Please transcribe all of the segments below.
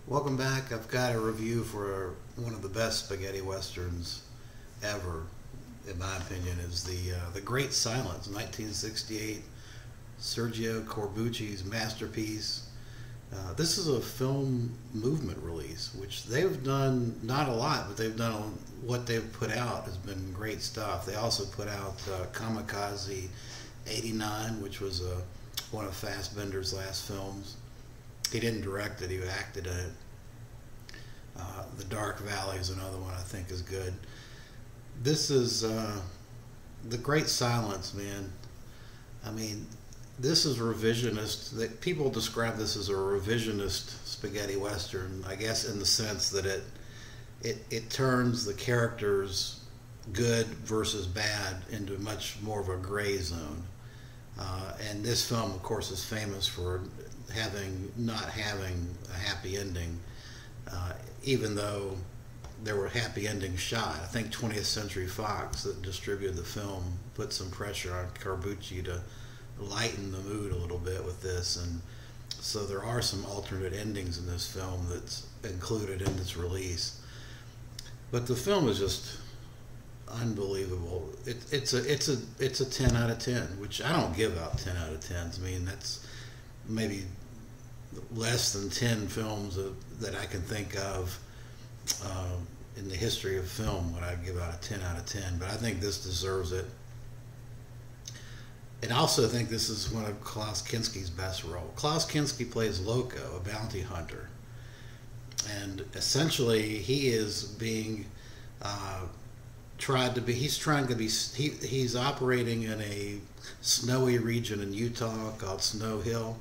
Welcome back. I've got a review for one of the best spaghetti westerns ever, in my opinion, is the Great Silence, 1968, Sergio Corbucci's masterpiece. This is a film movement release, which they've done not a lot, but they've done what they've put out has been great stuff. They also put out Kamikaze '89, which was one of Fassbender's last films. He didn't direct it, he acted in it. The Dark Valley is another one I think is good. This is The Great Silence, man. I mean, this is revisionist. People describe this as a revisionist spaghetti western, I guess, in the sense that it turns the characters good versus bad into much more of a gray zone. And this film, of course, is famous for not having a happy ending, even though there were happy endings shot. I think 20th Century Fox, that distributed the film, put some pressure on Corbucci to lighten the mood a little bit with this, and so there are some alternate endings in this film that's included in this release. But the film is just unbelievable. It's a 10 out of 10, which I don't give out 10 out of 10s. I mean, that's maybe less than 10 films that I can think of in the history of film would I give out a 10 out of 10, but I think this deserves it. And I also think this is one of Klaus Kinski's best roles. Klaus Kinski plays Loco, a bounty hunter, and essentially he is being he's operating in a snowy region in Utah called Snow Hill,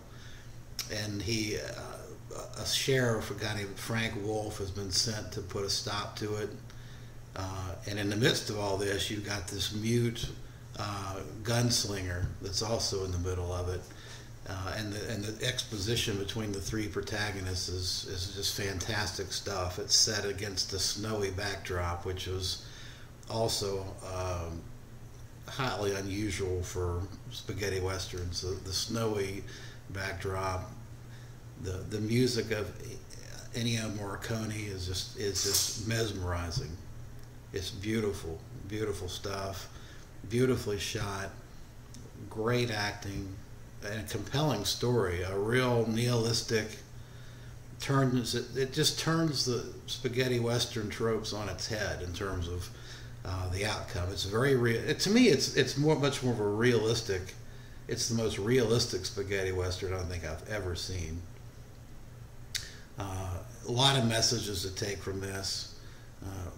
and a sheriff, a guy named Frank Wolf, has been sent to put a stop to it. And in the midst of all this, you've got this mute gunslinger that's also in the middle of it. And the exposition between the three protagonists is just fantastic stuff. It's set against a snowy backdrop, which was also highly unusual for spaghetti westerns. The snowy backdrop, the music of Ennio Morricone is just mesmerizing. It's beautiful, beautiful stuff, beautifully shot, great acting, and a compelling story. A real nihilistic it just turns the spaghetti western tropes on its head in terms of the outcome. It's very real. To me, it's much more of a realistic. It's the most realistic spaghetti western I think I've ever seen. A lot of messages to take from this.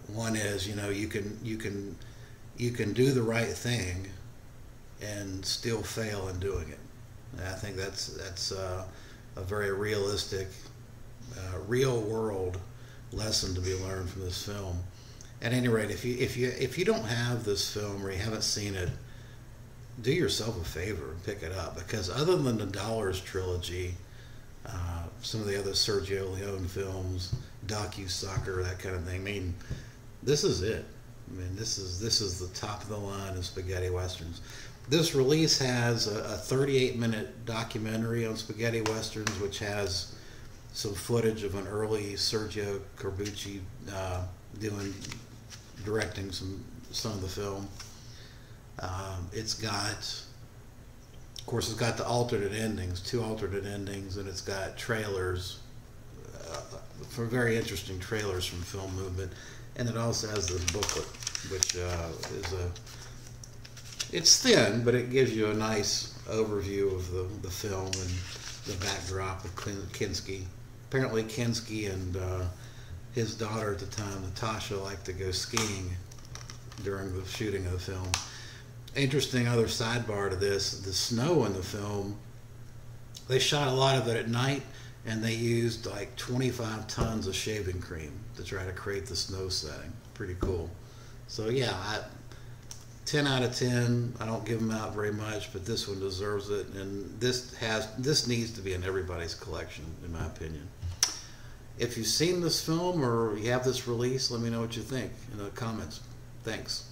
One is, you can do the right thing and still fail in doing it. And I think that's a very realistic, real world lesson to be learned from this film. At any rate, if you don't have this film or you haven't seen it, do yourself a favor and pick it up, because other than the Dollars trilogy, some of the other Sergio Leone films, docu-soccer, that kind of thing, I mean, this is it. I mean, this is the top of the line of spaghetti westerns. This release has a 38-minute documentary on spaghetti westerns, which has some footage of an early Sergio Corbucci directing some of the film. Of course, it's got the alternate endings, 2 alternate endings, and it's got trailers, for very interesting trailers from Film Movement, and it also has this booklet, which it's thin, but it gives you a nice overview of the film and the backdrop of Kinski. Apparently, Kinski and his daughter at the time, Natasha, liked to go skiing during the shooting of the film. Interesting other sidebar to this, the snow in the film, they shot a lot of it at night, and they used like 25 tons of shaving cream to try to create the snow setting. Pretty cool. So yeah, 10 out of 10. I don't give them out very much, but this one deserves it, and this needs to be in everybody's collection, in my opinion. If you've seen this film or you have this release, let me know what you think in the comments. Thanks.